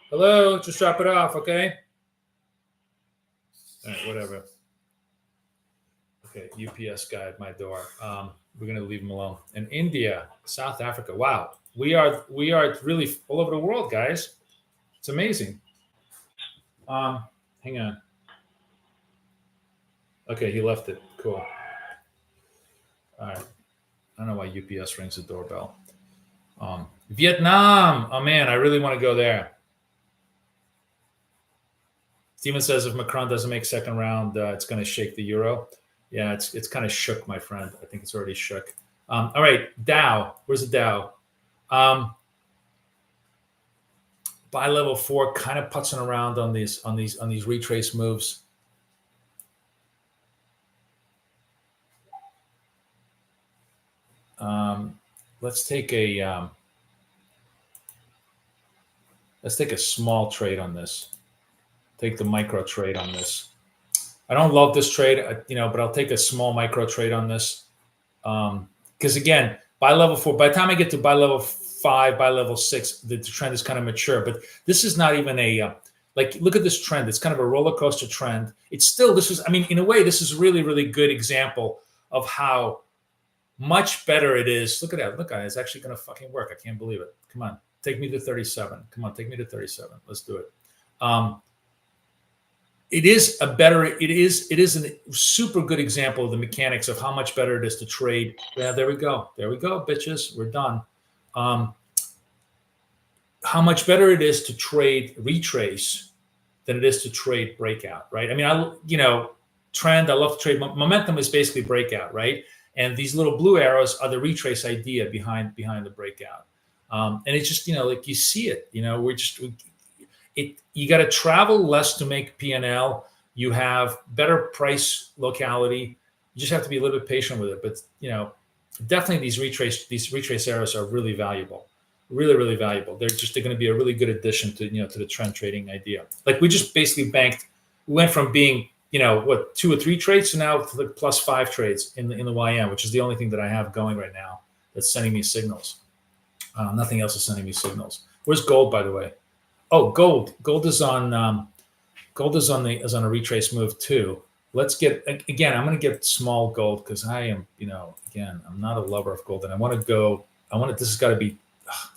Hello, just drop it off, okay? All right, whatever. Okay, UPS guy at my door. We're gonna leave him alone. And India, South Africa. Wow, we are really all over the world, guys. It's amazing. Hang on. Okay, he left it. Cool. All right. I don't know why UPS rings the doorbell. Vietnam. Oh man, I really want to go there. Steven says if Macron doesn't make second round, it's going to shake the euro. Yeah, it's kind of shook, my friend. I think it's already shook. All right, Dow. Where's the Dow? Buy level 4, kind of putzing around on these retrace moves. Let's take a small trade on this. Take the micro trade on this. I don't love this trade, but I'll take a small micro trade on this. Because again, buy level 4, by the time I get to buy level 5, buy level 6, the trend is kind of mature. But this is not even look at this trend. It's kind of a roller coaster trend. It's still, in a way, this is a really, really good example of how much better it is. Look at that. Look, it's actually going to fucking work. I can't believe it. Come on. Take me to 37. Come on. Take me to 37. Let's do it. It is a super good example of the mechanics of how much better it is to trade. Yeah, there we go. There we go, bitches. We're done. How much better it is to trade retrace than it is to trade breakout, right? Trend, I love to trade. Momentum is basically breakout, right? And these little blue arrows are the retrace idea behind the breakout. And it's just, like you see it, you got to travel less to make P&L. You have better price locality. You just have to be a little bit patient with it. But, definitely these retrace arrows are really valuable, really, really valuable. They're going to be a really good addition to, to the trend trading idea. Like we just basically we went from being, 2 or 3 trades to now to like plus 5 trades in the YM, which is the only thing that I have going right now that's sending me signals. Nothing else is sending me signals. Where's gold, by the way? Oh, gold is on a retrace move too. Let's get, again, I'm going to get small gold because I am, again, I'm not a lover of gold, and this has got to be,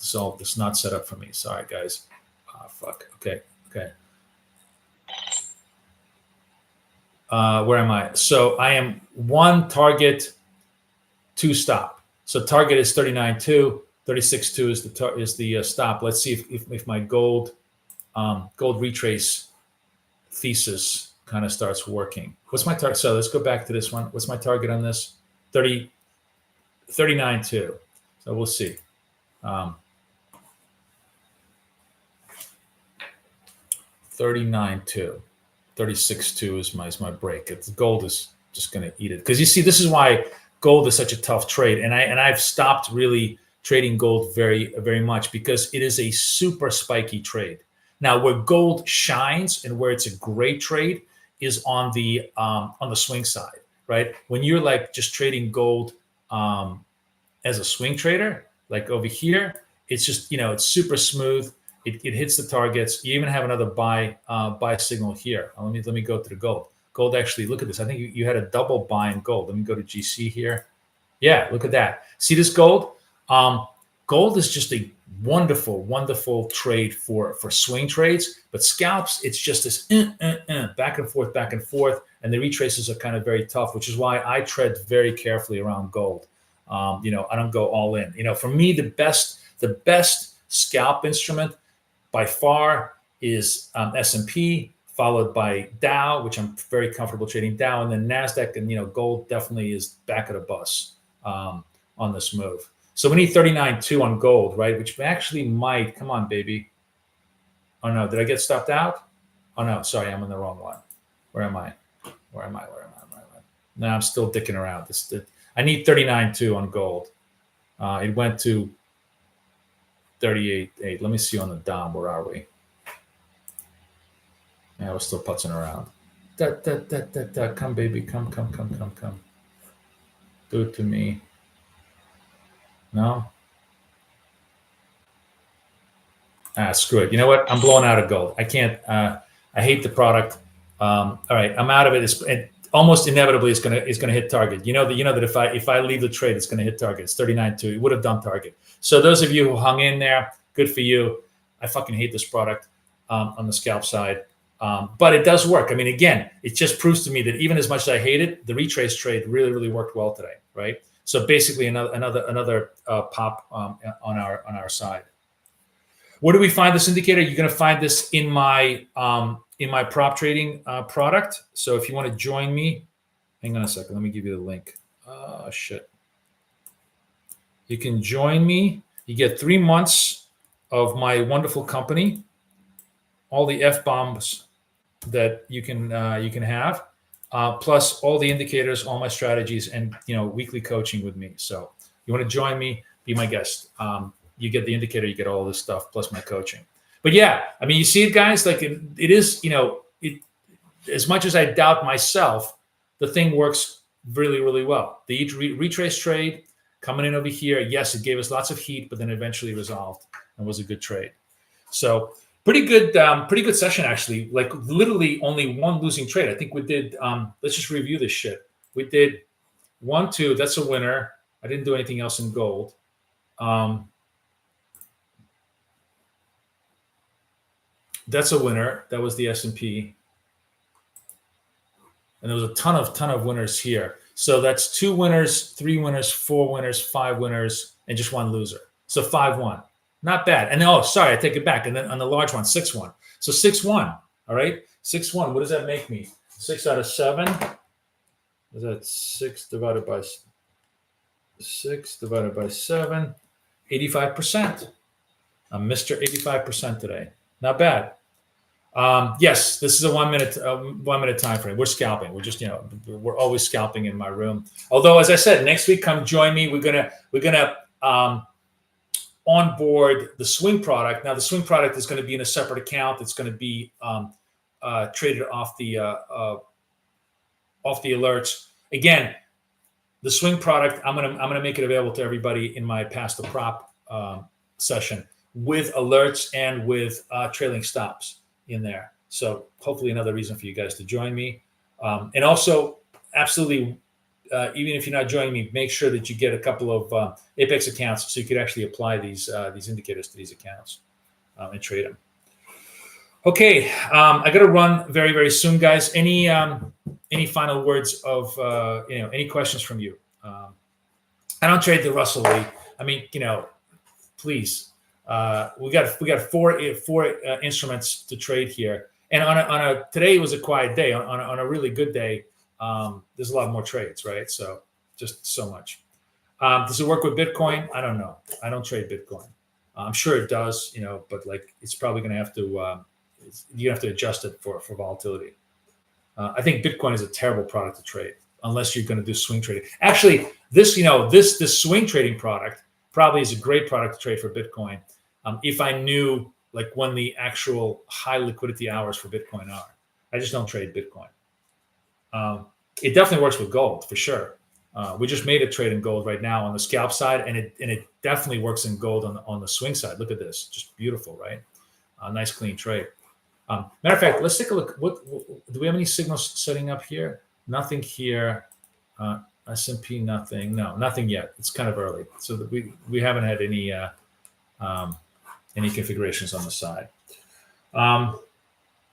this is not set up for me. Sorry, guys. Fuck. Okay. Where am I? So I am 1 target, 2 stop. So target is 39.2, 36.2 is the stop. Let's see if my gold retrace thesis kind of starts working. What's my target? So let's go back to this one. What's my target on this? 39.2. So we'll see. 39.2. 36.2 is my break. Gold is just going to eat it, because you see, this is why gold is such a tough trade, and I've stopped really trading gold very, very much, because it is a super spiky trade. Now, where gold shines and where it's a great trade is on the swing side, right? When you're like just trading gold as a swing trader, like over here, it's just, it's super smooth. It hits the targets. You even have another buy signal here. Let me go to the gold. Gold, actually, look at this. I think you had a double buy in gold. Let me go to GC here. Yeah, look at that. See this gold? Gold is just a wonderful, wonderful trade for swing trades. But scalps, it's just this back and forth, and the retraces are kind of very tough, which is why I tread very carefully around gold. I don't go all in. For me, the best scalp instrument by far is S&P, followed by Dow, which I'm very comfortable trading Dow, and then Nasdaq, and gold definitely is back of the bus on this move. So we need 39.2 on gold, right? Which actually might, come on, baby. Oh no, did I get stopped out? Oh no, sorry, I'm in the wrong one. Where am I? No, I'm still dicking around. I need 39.2 on gold. It went to 38.8. Let me see on the DOM. Where are we? Yeah, we're still putzing around. Come, baby. Come. Do it to me. No? Screw it. You know what? I'm blowing out of gold. I can't. I hate the product. All right, I'm out of it. almost inevitably is gonna hit target. You know that if I leave the trade, it's gonna hit target. It's 39.2. It would have done target. So those of you who hung in there, good for you. I fucking hate this product on the scalp side, but it does work. I mean, again, it just proves to me that even as much as I hate it, the retrace trade really worked well today, right? So basically, another pop on our side. Where do we find this indicator? You're going to find this in my prop trading product. So if you want to join me, hang on a second. Let me give you the link. Oh, shit. You can join me. You get 3 months of my wonderful company, all the F-bombs that you can have, plus all the indicators, all my strategies, and weekly coaching with me. So you want to join me, be my guest. You get the indicator, you get all this stuff, plus my coaching. But yeah, I mean, you see it, guys, like it is, as much as I doubt myself, the thing works really well. The retrace trade coming in over here, yes, it gave us lots of heat, but then eventually resolved and was a good trade. So pretty good session, actually. Like literally only one losing trade. I think we did, let's just review this shit. We did 1, 2, that's a winner. I didn't do anything else in gold. That's a winner. That was the S&P. And there was a ton of winners here. So that's 2 winners, 3 winners, 4 winners, 5 winners, and just 1 loser. So 5-1. Not bad. And oh, sorry, I take it back. And then on the large one, 6-1. So 6-1. All right. 6-1. What does that make me? 6 out of 7. Is that 6 divided by 7? 85%. I'm Mr. 85% today. Not bad. Yes, this is a 1 minute time frame. We're scalping. We're just, we're always scalping in my room. Although, as I said, next week, come join me. We're gonna onboard the swing product. Now, the swing product is going to be in a separate account. It's going to be traded off the alerts. Again, the swing product, I'm gonna make it available to everybody in my Pass the Prop session with alerts and with trailing stops in there. So hopefully another reason for you guys to join me. And also, absolutely, even if you're not joining me, make sure that you get a couple of Apex accounts so you could actually apply these indicators to these accounts and trade them. Okay, I got to run very soon, guys. Any final words of any questions from you? I don't trade the Russell Lee. I mean, please. We got four instruments to trade here, and on a today was a quiet day. On a really good day, there's a lot more trades, right? So just so much. Does it work with Bitcoin? I don't know. I don't trade Bitcoin. I'm sure it does, but like it's probably going to have to you have to adjust it for volatility. I think Bitcoin is a terrible product to trade unless you're going to do swing trading. Actually, this swing trading product probably is a great product to trade for Bitcoin. If I knew like when the actual high liquidity hours for Bitcoin are. I just don't trade Bitcoin. It definitely works with gold for sure. We just made a trade in gold right now on the scalp side, and it definitely works in gold on the swing side. Look at this, just beautiful, right? Nice clean trade. Matter of fact, let's take a look. What do we have any signals setting up here? Nothing here. S&P, nothing. No, nothing yet. It's kind of early, so we haven't had any configurations on the side.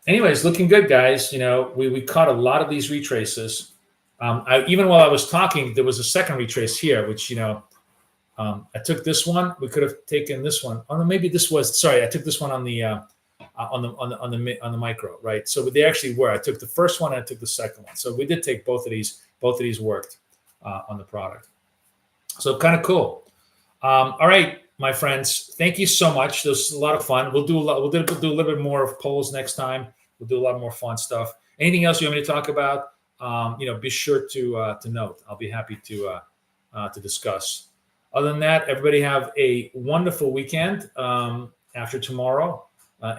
Anyways, looking good, guys. We caught a lot of these retraces. Even while I was talking, there was a second retrace here, which I took this one. We could have taken this one. Oh, maybe this was. Sorry, I took this one on the micro, right? So they actually were. I took the first one and I took the second one. So we did take both of these. Both of these worked on the product. So kind of cool. All right, my friends. Thank you so much. This was a lot of fun. We'll do a little bit more of polls next time. We'll do a lot more fun stuff. Anything else you want me to talk about? Be sure to note. I'll be happy to discuss. Other than that, everybody have a wonderful weekend after tomorrow.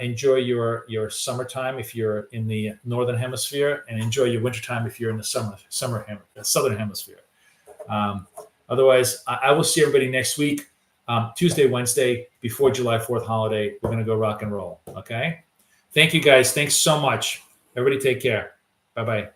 Enjoy your summertime if you're in the northern hemisphere, and enjoy your wintertime if you're in the southern hemisphere. Otherwise, I will see everybody next week, Tuesday, Wednesday, before July 4th holiday. We're going to go rock and roll. Okay. Thank you, guys. Thanks so much. Everybody take care. Bye-bye.